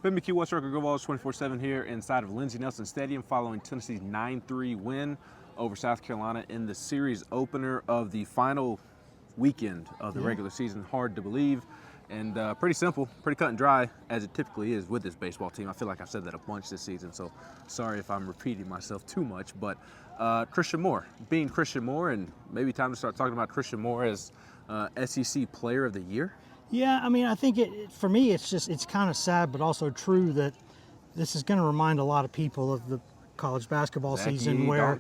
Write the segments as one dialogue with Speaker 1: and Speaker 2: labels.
Speaker 1: Ben McKee, West Rucker, Vols 24/7 here inside of Lindsey Nelson Stadium following Tennessee's 9-3 win over South Carolina in the series opener of the final weekend of the regular season. Hard to believe and pretty simple, pretty cut and dry as it typically is with this baseball team. I feel like I've said that a bunch this season, so sorry if I'm repeating myself too much, but Christian Moore, being Christian Moore, and maybe time to start talking about Christian Moore as SEC Player of the Year.
Speaker 2: Yeah, I mean, I think for me, it's kind of sad, but also true that this is going to remind a lot of people of the college basketball season where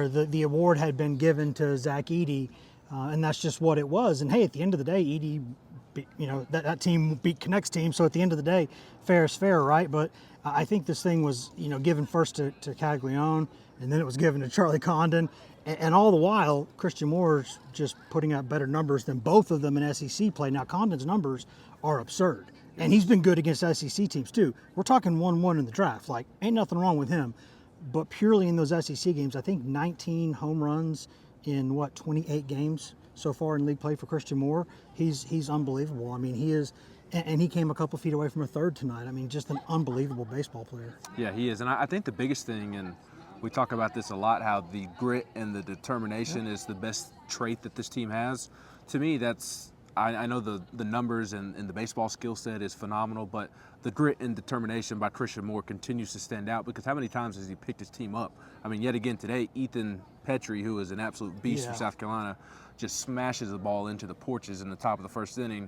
Speaker 2: the award had been given to Zach Edey, and that's just what it was. And hey, at the end of the day, Edey, that team beat Connect's team, so at the end of the day, fair is fair, right? But I think this thing was, given first to Caglione, and then it was given to Charlie Condon. And all the while, Christian Moore's just putting up better numbers than both of them in SEC play. Now, Condon's numbers are absurd, and he's been good against SEC teams too. We're talking 1-1 in the draft. Like, ain't nothing wrong with him. But purely in those SEC games, I think 19 home runs in 28 games so far in league play for Christian Moore. He's unbelievable. I mean, he is, and he came a couple feet away from a third tonight. I mean, just an unbelievable baseball player.
Speaker 1: Yeah, he is, and I think the biggest thing, and we talk about this a lot, how the grit and the determination is the best trait that this team has. To me, that's, I know the numbers and the baseball skill set is phenomenal, but the grit and determination by Christian Moore continues to stand out, because how many times has he picked his team up? I mean, yet again today, Ethan Petrie, who is an absolute beast for South Carolina, just smashes the ball into the porches in the top of the first inning.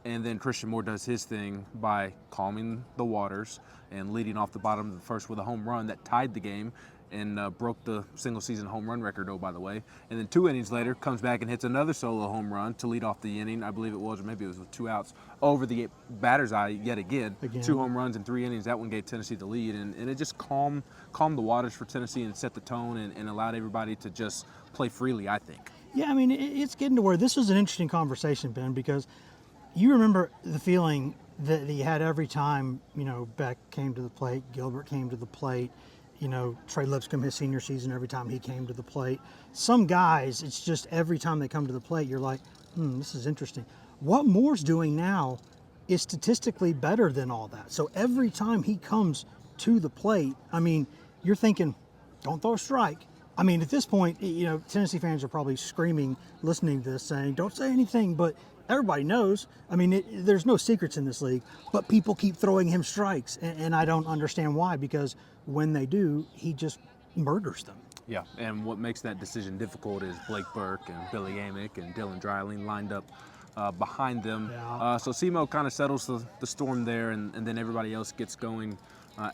Speaker 1: And then Christian Moore does his thing by calming the waters and leading off the bottom of the first with a home run that tied the game and broke the single-season home run record, oh, by the way. And then 2 innings later, comes back and hits another solo home run to lead off the inning, I believe it was, or maybe it was with 2 outs, over the batter's eye yet again. 2 home runs in 3 innings. That one gave Tennessee the lead, and it just calmed the waters for Tennessee and set the tone and allowed everybody to just play freely, I think.
Speaker 2: Yeah, I mean, it's getting to where this was an interesting conversation, Ben, because you remember the feeling that he had every time, Beck came to the plate, Gilbert came to the plate, Trey Lipscomb, his senior season, every time he came to the plate. Some guys, it's just every time they come to the plate, you're like, this is interesting. What Moore's doing now is statistically better than all that. So every time he comes to the plate, I mean, you're thinking, don't throw a strike. I mean, at this point, Tennessee fans are probably screaming, listening to this, saying, don't say anything, but everybody knows. I mean, there's no secrets in this league, but people keep throwing him strikes, and I don't understand why, because when they do, he just murders them.
Speaker 1: Yeah, and what makes that decision difficult is Blake Burke and Billy Amick and Dylan Dreiling lined up behind them.
Speaker 2: Yeah.
Speaker 1: So Simo kind of settles the storm there, and then everybody else gets going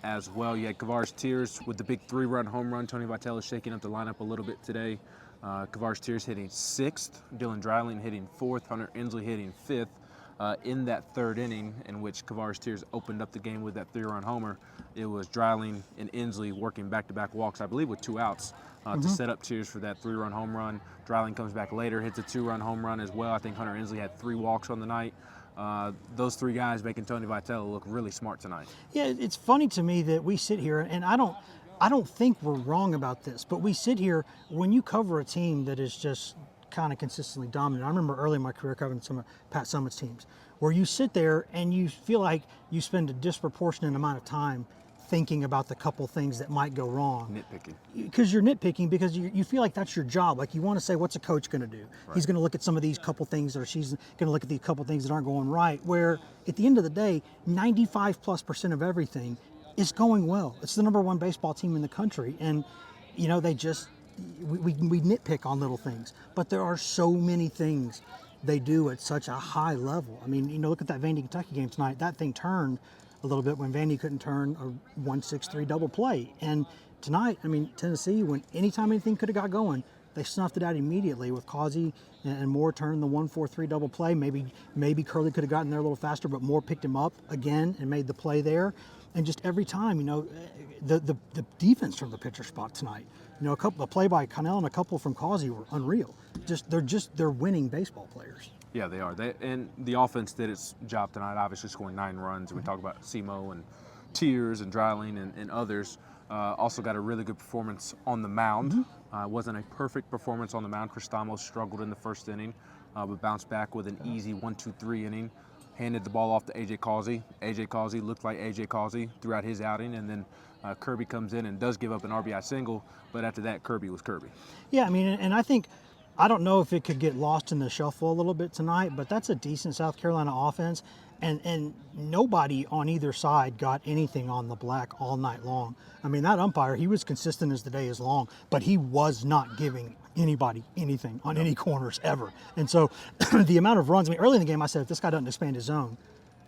Speaker 1: as well. You had Kavars Tears with the big 3-run home run. Tony Vitello shaking up the lineup a little bit today. Kavars Tears hitting 6th, Dylan Dreiling hitting 4th, Hunter Inslee hitting 5th in that 3rd inning, in which Kavars Tears opened up the game with that 3-run homer. It was Dreiling and Inslee working back-to-back walks, I believe with 2 outs, to set up Tears for that 3-run home run. Dreiling comes back later, hits a 2-run home run as well. I think Hunter Inslee had 3 walks on the night. Those 3 guys making Tony Vitello look really smart tonight.
Speaker 2: Yeah, it's funny to me that we sit here, and I don't think we're wrong about this, but we sit here, when you cover a team that is just kind of consistently dominant. I remember early in my career covering some of Pat Summitt's teams, where you sit there and you feel like you spend a disproportionate amount of time thinking about the couple things that might go wrong.
Speaker 1: Nitpicking.
Speaker 2: Because you're nitpicking, because you feel like that's your job. Like, you want to say, what's a coach going to do? Right. He's going to look at some of these couple things, or she's going to look at these couple things that aren't going right, where at the end of the day, 95+% of everything is going well. It's the #1 baseball team in the country, and they just we nitpick on little things, but there are so many things they do at such a high level. I mean, look at that Vandy Kentucky game tonight. That thing turned a little bit when Vandy couldn't turn a 1-6-3 double play, and tonight, I mean, Tennessee, when anytime anything could have got going, they snuffed it out immediately with Causey and Moore turning the 1-4-3 double play. Maybe Curley could have gotten there a little faster, but Moore picked him up again and made the play there. And just every time, the defense from the pitcher spot tonight, a play by Connell and a couple from Causey were unreal. They're winning baseball players.
Speaker 1: Yeah, they are. And the offense did its job tonight, obviously scoring 9 runs. We talk about Simo and Tears and Dreiling and others. Also got a really good performance on the mound. Wasn't a perfect performance on the mound. Cristamos struggled in the 1st inning, but bounced back with an easy 1-2-3 inning. handed the ball off to A.J. Causey. A.J. Causey looked like A.J. Causey throughout his outing, and then Kirby comes in and does give up an RBI single, but after that, Kirby was Kirby.
Speaker 2: Yeah, I mean, and I think, I don't know if it could get lost in the shuffle a little bit tonight, but that's a decent South Carolina offense, and nobody on either side got anything on the black all night long. I mean, that umpire, he was consistent as the day is long, but he was not giving anybody anything on any corners ever. And so the amount of runs, I mean, early in the game I said, if this guy doesn't expand his zone,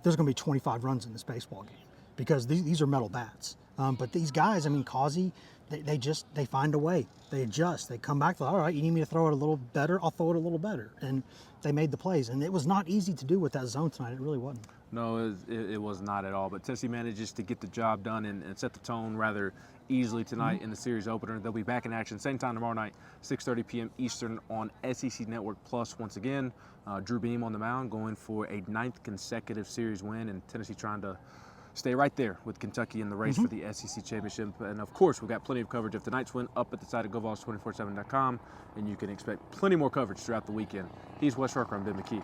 Speaker 2: there's going to be 25 runs in this baseball game because these are metal bats. But these guys, I mean, Causey, they find a way. They adjust. They come back to, all right, you need me to throw it a little better? I'll throw it a little better. And they made the plays. And it was not easy to do with that zone tonight. It really wasn't.
Speaker 1: No, it was not at all. But Tennessee manages to get the job done and set the tone rather easily tonight in the series opener. They'll be back in action same time tomorrow night, 6:30 p.m. Eastern on SEC Network Plus once again. Drew Beam on the mound going for a 9th consecutive series win, and Tennessee trying to stay right there with Kentucky in the race for the SEC Championship. And of course, we've got plenty of coverage of tonight's win up at the site of GoVols247.com, and you can expect plenty more coverage throughout the weekend. He's Wes Rucker. I'm Ben McKee.